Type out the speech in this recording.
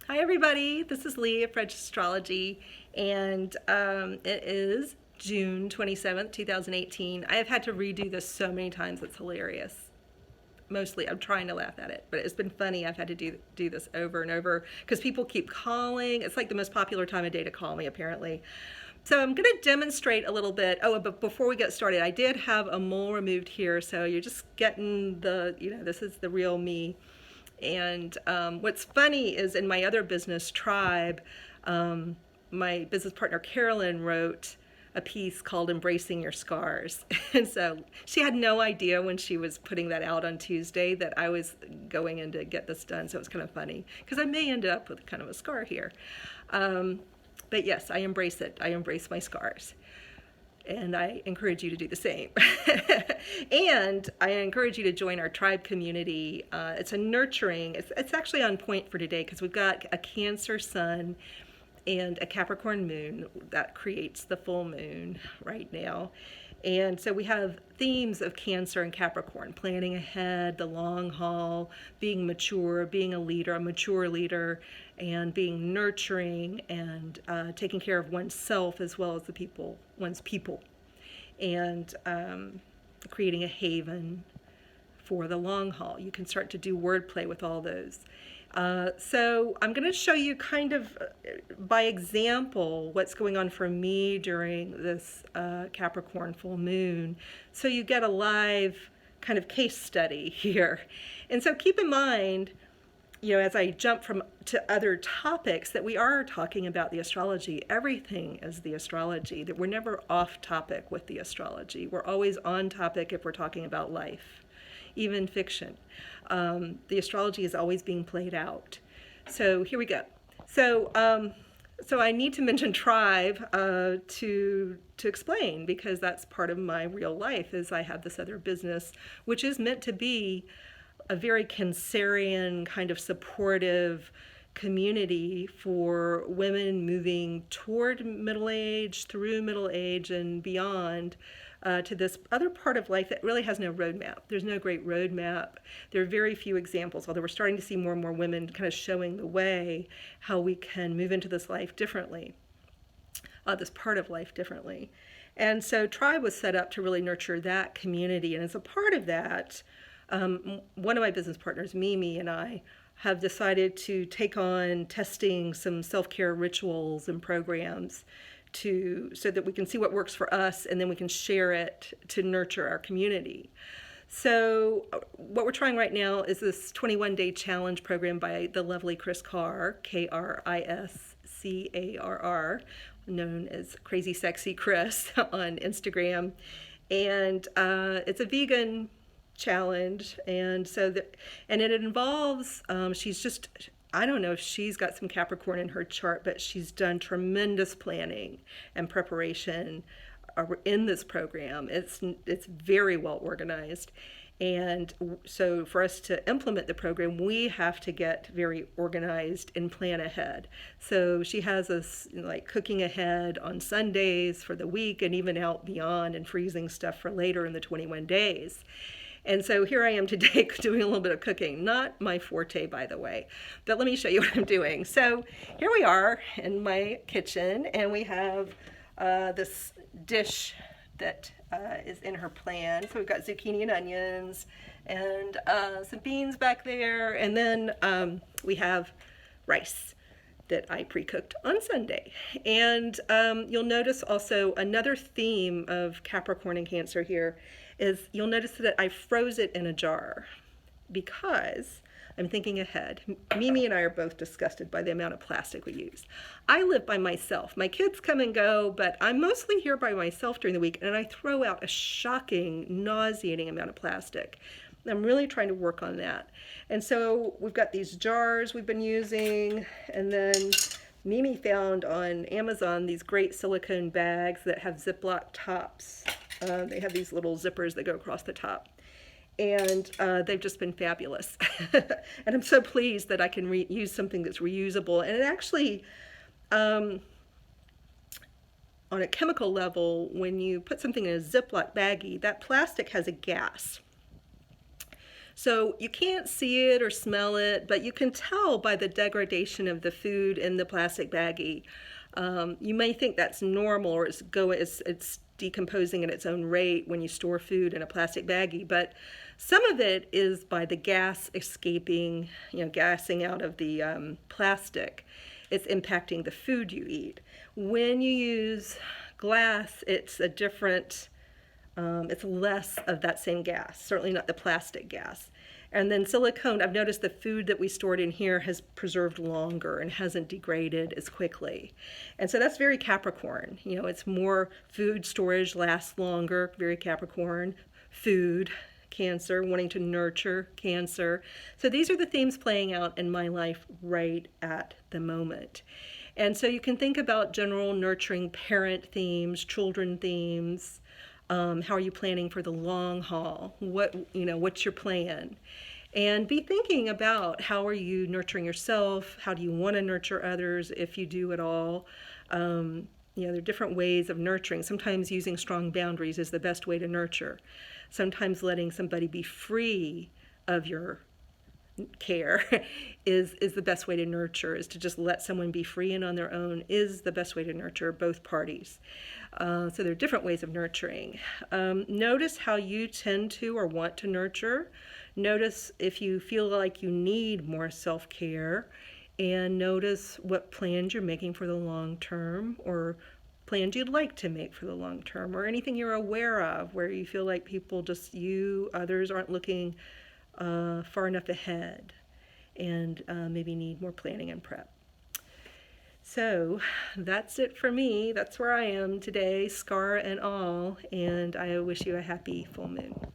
Hi everybody, this is Lee of French Astrology, and it is June 27th, 2018. I have had to redo this so many times, it's hilarious. Mostly, I'm trying to laugh at it, but it's been funny. I've had to do this over and over because people keep calling. It's like the most popular time of day to call me, apparently. So I'm going to demonstrate a little bit. Oh, but before we get started, I did have a mole removed here, so you're just getting this is the real me. And what's funny is in my other business, Tribe, my business partner Carolyn wrote a piece called Embracing Your Scars. And so she had no idea when she was putting that out on Tuesday that I was going in to get this done. So it was kind of funny because I may end up with kind of a scar here. But yes, I embrace it. I embrace my scars. And I encourage you to do the same. And I encourage you to join our tribe community. It's a nurturing, it's actually on point for today because we've got a Cancer sun and a Capricorn moon that creates the full moon right now. And so we have themes of Cancer and Capricorn, planning ahead, the long haul, being mature, being a leader, a mature leader, and being nurturing and taking care of oneself as well as one's people, and creating a haven for the long haul. You can start to do wordplay with all those. So I'm going to show you kind of by example what's going on for me during this Capricorn full moon, so you get a live kind of case study here. And so keep in mind, as I jump to other topics, that we are talking about the astrology. Everything is the astrology, that we're never off topic with the astrology. We're always on topic if we're talking about life, even fiction. The astrology is always being played out. So here we go. So I need to mention Tribe to explain, because that's part of my real life. Is I have this other business, which is meant to be a very Cancerian kind of supportive community for women moving toward middle age, through middle age, and beyond, to this other part of life that really has no roadmap. There's no great roadmap. There are very few examples, although we're starting to see more and more women kind of showing the way how we can move into this life differently, this part of life differently. And so Tribe was set up to really nurture that community. And as a part of that, one of my business partners, Mimi, and I have decided to take on testing some self-care rituals and programs so that we can see what works for us, and then we can share it to nurture our community. So what we're trying right now is this 21-day challenge program by the lovely Chris Carr, Kriscarr, known as Crazy Sexy Chris on Instagram. And it's a vegan challenge, and it involves I don't know if she's got some Capricorn in her chart, but she's done tremendous planning and preparation in this program. It's very well organized, and so for us to implement the program, we have to get very organized and plan ahead. So she has us like cooking ahead on Sundays for the week, and even out beyond, and freezing stuff for later in the 21 days. And so here I am today doing a little bit of cooking. Not my forte, by the way, but let me show you what I'm doing. So here we are in my kitchen, and we have this dish that is in her plan. So we've got zucchini and onions and some beans back there, and then we have rice that I pre-cooked on Sunday. And you'll notice also another theme of Capricorn and Cancer here is you'll notice that I froze it in a jar because I'm thinking ahead. Mimi and I are both disgusted by the amount of plastic we use. I live by myself. My kids come and go, but I'm mostly here by myself during the week, and I throw out a shocking, nauseating amount of plastic. I'm really trying to work on that. And so we've got these jars we've been using, and then Mimi found on Amazon these great silicone bags that have Ziploc tops. They have these little zippers that go across the top, and they've just been fabulous. And I'm so pleased that I can use something that's reusable. And it actually, on a chemical level, when you put something in a Ziploc baggie, that plastic has a gas. So you can't see it or smell it, but you can tell by the degradation of the food in the plastic baggie. You may think that's normal, or it's decomposing at its own rate when you store food in a plastic baggie, but some of it is by the gas escaping, gassing out of the plastic. It's impacting the food you eat. When you use glass, it's a different, it's less of that same gas, certainly not the plastic gas. And then silicone, I've noticed the food that we stored in here has preserved longer and hasn't degraded as quickly. And so that's very Capricorn. It's more food storage lasts longer, very Capricorn. Food, Cancer, wanting to nurture, Cancer. So these are the themes playing out in my life right at the moment. And so you can think about general nurturing parent themes, children themes. How are you planning for the long haul? What's your plan? And be thinking about how are you nurturing yourself? How do you want to nurture others if you do at all? There are different ways of nurturing. Sometimes using strong boundaries is the best way to nurture. Sometimes letting somebody be free of your care is the best way to nurture, is to just let someone be free and on their own is the best way to nurture both parties. So there are different ways of nurturing. Notice how you tend to or want to nurture. Notice if you feel like you need more self-care, and notice what plans you're making for the long term, or plans you'd like to make for the long term, or anything you're aware of where you feel like others aren't looking far enough ahead, and maybe need more planning and prep. So that's it for me. That's where I am today, scar and all, and I wish you a happy full moon.